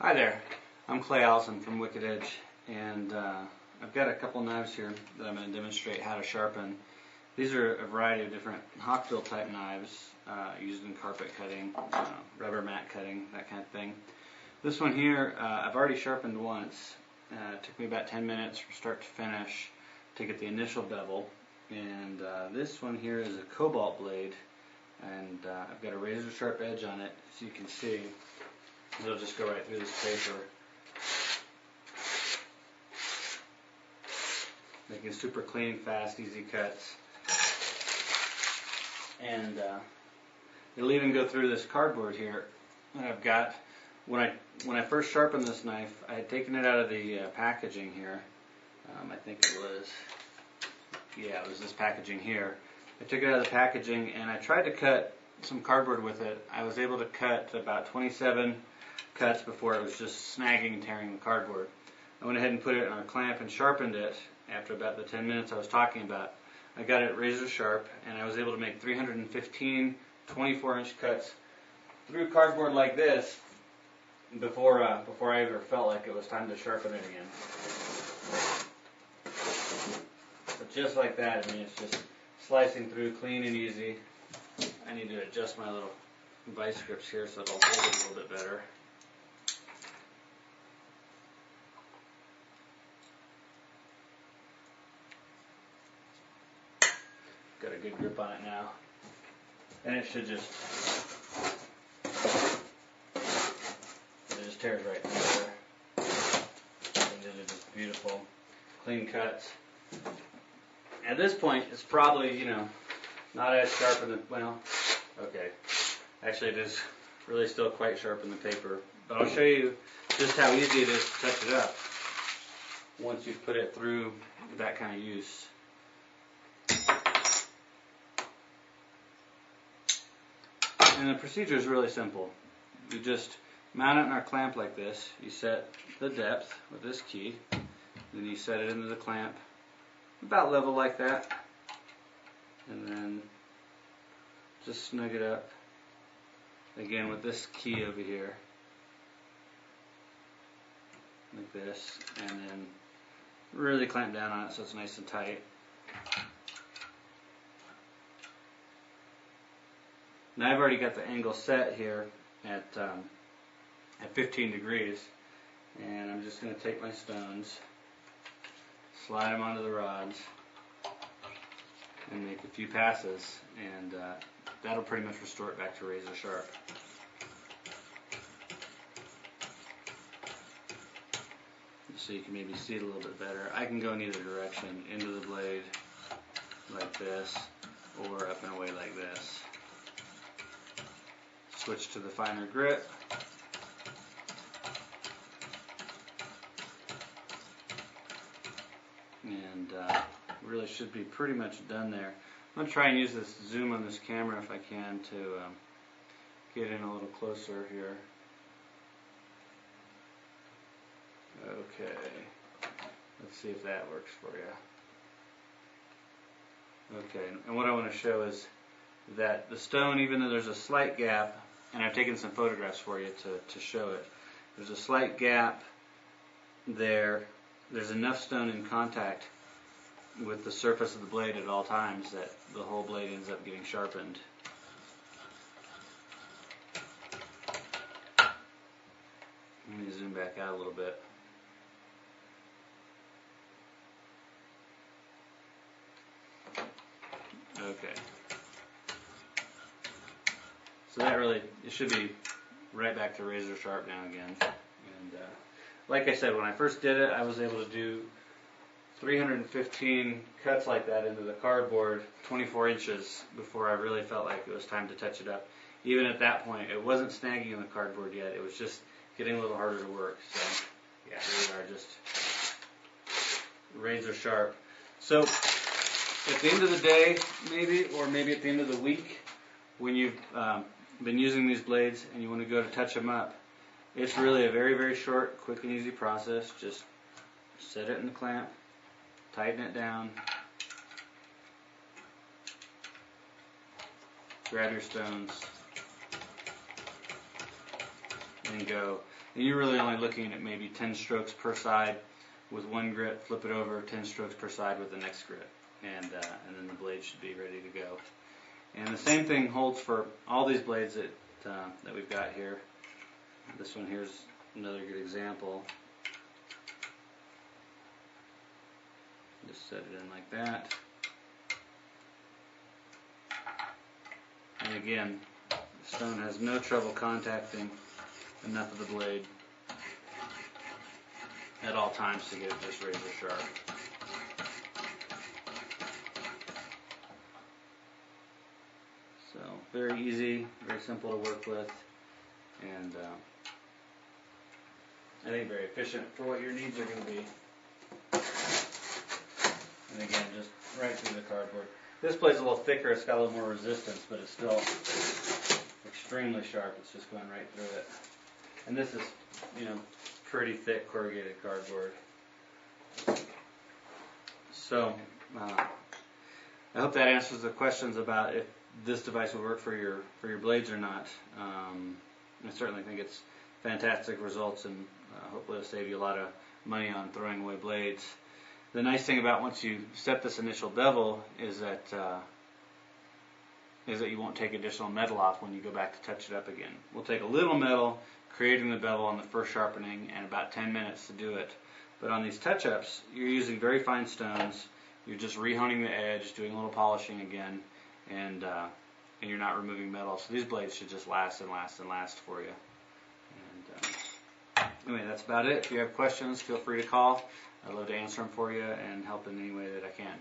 Hi there, I'm Clay Allison from Wicked Edge, and I've got a couple knives here that I'm going to demonstrate how to sharpen. These are a variety of different hawkbill type knives used in carpet cutting, rubber mat cutting, that kind of thing. This one here I've already sharpened once. It took me about 10 minutes from start to finish to get the initial bevel, and this one here is a cobalt blade, and I've got a razor sharp edge on it, as you can see. It'll just go right through this paper, making super clean, fast, easy cuts. And it'll even go through this cardboard here that I've got. When I first sharpened this knife, I had taken it out of the packaging here. I think it was this packaging here. I took it out of the packaging and I tried to cut some cardboard with it. I was able to cut about 27 cuts before it was just snagging and tearing the cardboard. I went ahead and put it on a clamp and sharpened it after about the 10 minutes I was talking about. I got it razor sharp and I was able to make 315 24-inch cuts through cardboard like this before I ever felt like it was time to sharpen it again. But just like that, I mean, it's just slicing through clean and easy. I need to adjust my little vice grips here so it'll hold it a little bit better. Got a good grip on it now, and it just tears right through there. And these are just beautiful, clean cuts. At this point, it's probably, not as sharp in the, okay. Actually, it is really still quite sharp in the paper. But I'll show you just how easy it is to touch it up once you've put it through that kind of use. And the procedure is really simple. You just mount it in our clamp like this. You set the depth with this key. Then you set it into the clamp about level like that. And then just snug it up again with this key over here. Like this. And then really clamp down on it so it's nice and tight. Now I've already got the angle set here at 15 degrees, and I'm just going to take my stones, slide them onto the rods, and make a few passes, and that'll pretty much restore it back to razor sharp. So you can maybe see it a little bit better. I can go in either direction, into the blade like this, or up and away like this. Switch to the finer grit. And really should be pretty much done there. I'm going to try and use this zoom on this camera if I can to get in a little closer here. Okay, let's see if that works for you. Okay, and what I want to show is that the stone, even though there's a slight gap, and I've taken some photographs for you to show it, there's a slight gap there. There's enough stone in contact with the surface of the blade at all times that the whole blade ends up getting sharpened. Let me zoom back out a little bit. Okay. So that really, it should be right back to razor sharp now again. And like I said, when I first did it, I was able to do 315 cuts like that into the cardboard, 24 inches, before I really felt like it was time to touch it up. Even at that point, it wasn't snagging in the cardboard yet. It was just getting a little harder to work. So, yeah, here we are, just razor sharp. So, at the end of the day, maybe, or maybe at the end of the week, when you've been using these blades and you want to go to touch them up, it's really a very, very short, quick and easy process. Just set it in the clamp, tighten it down, grab your stones, and go. And you're really only looking at maybe 10 strokes per side with one grit, flip it over, 10 strokes per side with the next grit, and then the blade should be ready to go. And the same thing holds for all these blades that we've got here. This one here's another good example. Just set it in like that. And again, the stone has no trouble contacting enough of the blade at all times to get it just razor sharp. So very easy, very simple to work with, and I think very efficient for what your needs are going to be. And again, just right through the cardboard. This blade's a little thicker, it's got a little more resistance, but it's still extremely sharp. It's just going right through it. And this is, pretty thick corrugated cardboard. So, I hope that answers the questions about if this device will work for your blades or not. I certainly think it's fantastic results, and hopefully it'll save you a lot of money on throwing away blades. The nice thing about once you set this initial bevel is that you won't take additional metal off when you go back to touch it up again. We'll take a little metal, creating the bevel on the first sharpening, and about 10 minutes to do it. But on these touch-ups, you're using very fine stones. You're just rehoning the edge, doing a little polishing again, and you're not removing metal. So these blades should just last and last and last for you. And anyway, that's about it. If you have questions, feel free to call. I'd love to answer them for you and help in any way that I can.